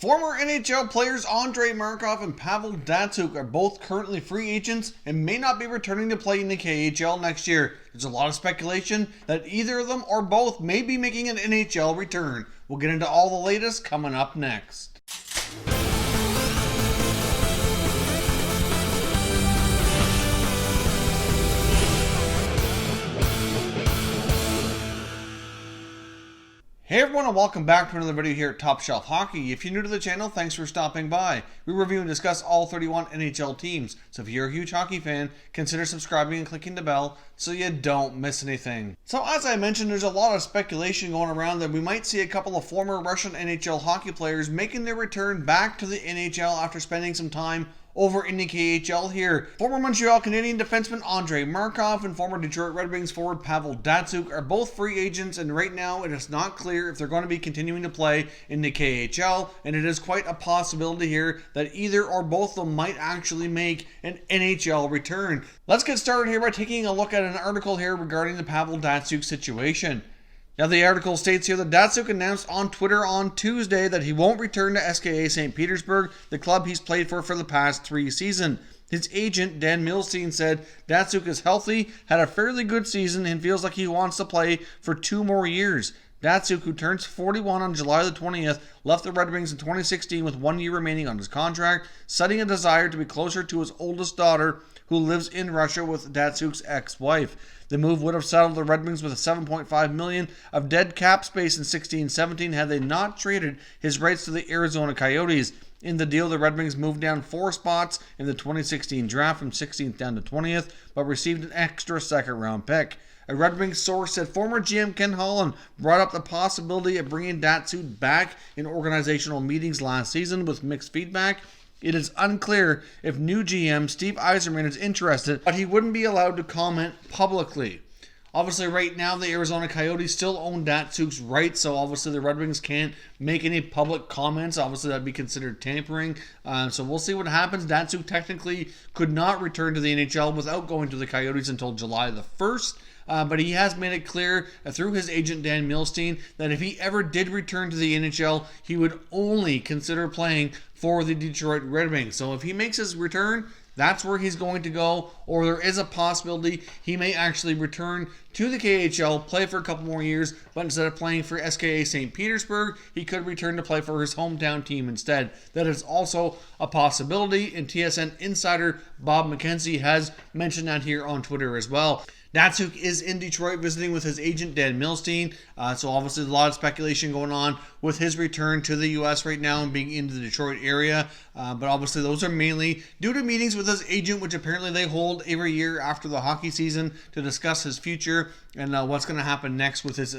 Former NHL players Andrei Markov and Pavel Datsyuk are both currently free agents and may not be returning to play in the KHL next year. There's a lot of speculation that either of them or both may be making an NHL return. We'll get into all the latest coming up next. Hey everyone, and welcome back to another video here at Top Shelf Hockey. If you're new to the channel, thanks for stopping by. We review and discuss all 31 NHL teams, so if you're a huge hockey fan, consider subscribing and clicking the bell so you don't miss anything. So as I mentioned, there's a lot of speculation going around that we might see a couple of former Russian NHL hockey players making their return back to the NHL after spending some time over in the KHL here. Former Montreal Canadiens defenseman Andrei Markov and former Detroit Red Wings forward Pavel Datsyuk are both free agents, and right now it is not clear if they're going to be continuing to play in the KHL, and it is quite a possibility here that either or both of them might actually make an NHL return. Let's get started here by taking a look at an article here regarding the Pavel Datsyuk situation. Now, the article states here that Datsyuk announced on Twitter on Tuesday that he won't return to SKA St. Petersburg, the club he's played for the past 3 seasons. His agent, Dan Milstein, said Datsyuk is healthy, had a fairly good season, and feels like he wants to play for 2 more years. Datsyuk, who turns 41 on July the 20th, left the Red Wings in 2016 with 1 year remaining on his contract, citing a desire to be closer to his oldest daughter, who lives in Russia with Datsyuk's ex-wife. The move would have settled the Red Wings with $7.5 million of dead cap space in 16-17 had they not traded his rights to the Arizona Coyotes. In the deal, the Red Wings moved down 4 spots in the 2016 draft from 16th down to 20th, but received an extra second-round pick. A Red Wings source said former GM Ken Holland brought up the possibility of bringing Datsyuk back in organizational meetings last season with mixed feedback. It is unclear if new GM Steve Yzerman is interested, but he wouldn't be allowed to comment publicly. Obviously, right now, the Arizona Coyotes still own Datsyuk's rights, so obviously the Red Wings can't make any public comments. Obviously, that'd be considered tampering. So we'll see what happens. Datsyuk technically could not return to the NHL without going to the Coyotes until July the 1st. But he has made it clear through his agent Dan Milstein that if he ever did return to the NHL, he would only consider playing for the Detroit Red Wings. So if he makes his return, that's where he's going to go, or there is a possibility he may actually return to the KHL, play for a couple more years, but instead of playing for SKA St. Petersburg, he could return to play for his hometown team instead. That is also a possibility, and TSN insider Bob McKenzie has mentioned that here on Twitter as well. Datsyuk is in Detroit visiting with his agent Dan Milstein, so obviously a lot of speculation going on with his return to the U.S. right now and being in the Detroit area, but obviously those are mainly due to meetings with his agent, which apparently they hold every year after the hockey season to discuss his future and what's going to happen next with his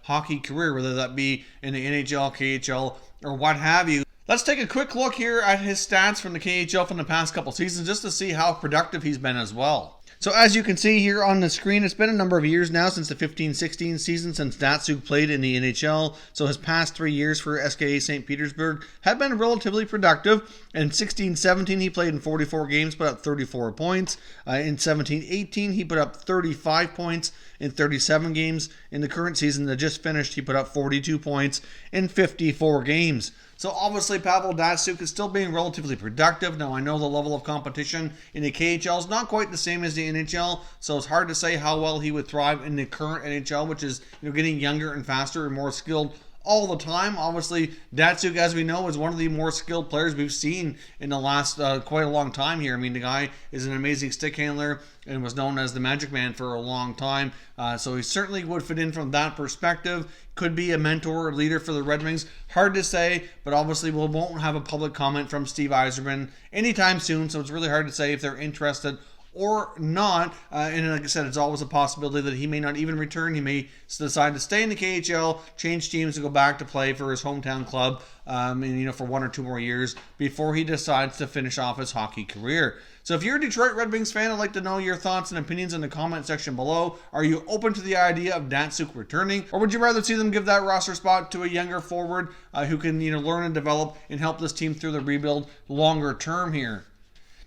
hockey career, whether that be in the NHL, KHL, or what have you. Let's take a quick look here at his stats from the KHL from the past couple seasons just to see how productive he's been as well. So as you can see here on the screen, it's been a number of years now since the 15-16 season since Datsyuk played in the NHL. So his past 3 years for SKA St. Petersburg have been relatively productive. In 16-17, he played in 44 games, put up 34 points. In 17-18, he put up 35 points in 37 games. In the current season that just finished, he put up 42 points in 54 games. So obviously Pavel Datsyuk is still being relatively productive. Now I know the level of competition in the KHL is not quite the same as the NHL, so it's hard to say how well he would thrive in the current NHL, which is getting younger and faster and more skilled all the time. Obviously, Datsyuk, as we know, is one of the more skilled players we've seen in the last quite a long time here. I mean, the guy is an amazing stick handler and was known as the Magic Man for a long time. So he certainly would fit in from that perspective. Could be a mentor or leader for the Red Wings. Hard to say, but obviously we won't have a public comment from Steve Yzerman anytime soon, so it's really hard to say if they're interested or not. And like I said, it's always a possibility that he may not even return. He may decide to stay in the KHL, change teams, and go back to play for his hometown club, for 1 or 2 more years before he decides to finish off his hockey career. So if you're a Detroit Red Wings fan, I'd like to know your thoughts and opinions in the comment section below. Are you open to the idea of Datsyuk returning, or would you rather see them give that roster spot to a younger forward who can learn and develop and help this team through the rebuild longer term here?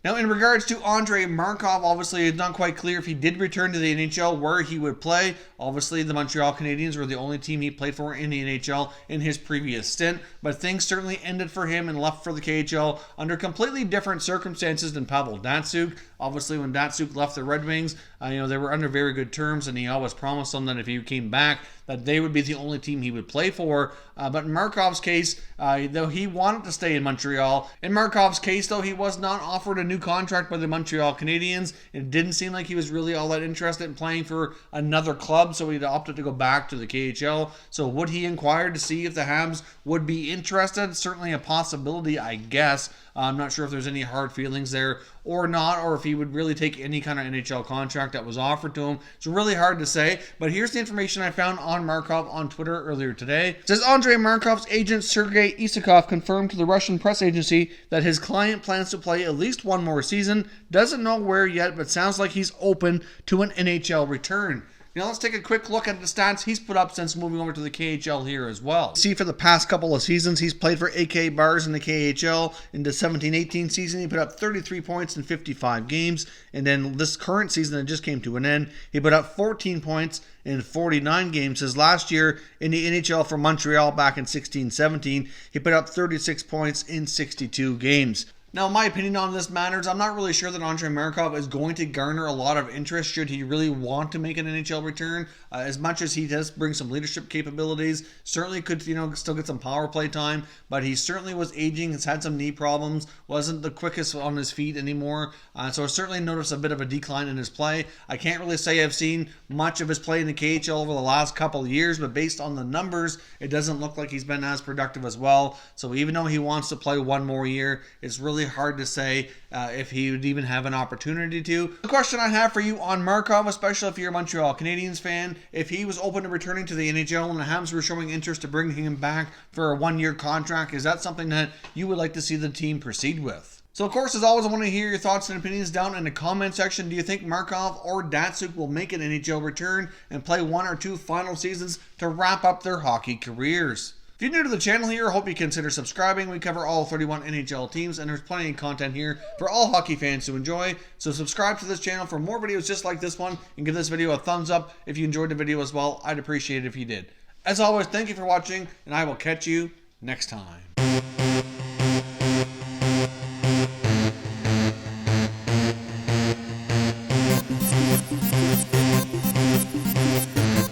Now, in regards to Andrei Markov, obviously it's not quite clear if he did return to the NHL where he would play. Obviously, the Montreal Canadiens were the only team he played for in the NHL in his previous stint, but things certainly ended for him and left for the KHL under completely different circumstances than Pavel Datsyuk. Obviously, when Datsyuk left the Red Wings, they were under very good terms, and he always promised them that if he came back, that they would be the only team he would play for. But in Markov's case, though he wanted to stay in Montreal, in Markov's case, though, he was not offered a new contract by the Montreal Canadiens. It didn't seem like he was really all that interested in playing for another club, so he opted to go back to the KHL. So would he inquire to see if the Habs would be interested? Certainly a possibility, I guess. I'm not sure if there's any hard feelings there or not, or if he would really take any kind of NHL contract that was offered to him. It's really hard to say, but here's the information I found on Markov on Twitter earlier today. It says Andrei Markov's agent Sergei Isakov confirmed to the Russian press agency that his client plans to play at least one more season. Doesn't know where yet, but sounds like he's open to an NHL return. Now let's take a quick look at the stats he's put up since moving over to the KHL here as well. See, for the past couple of seasons, he's played for AK Bars in the KHL. In the 17-18 season, he put up 33 points in 55 games. And then this current season that just came to an end, he put up 14 points in 49 games. His last year in the NHL for Montreal back in 16-17, he put up 36 points in 62 games. Now, my opinion on this matters. I'm not really sure that Andrei Markov is going to garner a lot of interest should he really want to make an NHL return. As much as he does bring some leadership capabilities, certainly could still get some power play time, but he certainly was aging, has had some knee problems, wasn't the quickest on his feet anymore, so I certainly noticed a bit of a decline in his play. I can't really say I've seen much of his play in the KHL over the last couple of years, but based on the numbers, it doesn't look like he's been as productive as well. So even though he wants to play one more year, it's really hard to say if he would even have an opportunity to. The question I have for you on Markov, especially if you're a Montreal Canadiens fan, if he was open to returning to the NHL and the Habs were showing interest to bring him back for a one-year contract, is that something that you would like to see the team proceed with? So, of course, as always, I want to hear your thoughts and opinions down in the comment section. Do you think Markov or Datsyuk will make an NHL return and play one or two final seasons to wrap up their hockey careers? If you're new to the channel here, I hope you consider subscribing. We cover all 31 NHL teams, and there's plenty of content here for all hockey fans to enjoy. So subscribe to this channel for more videos just like this one, and give this video a thumbs up if you enjoyed the video as well. I'd appreciate it if you did. As always, thank you for watching, and I will catch you next time.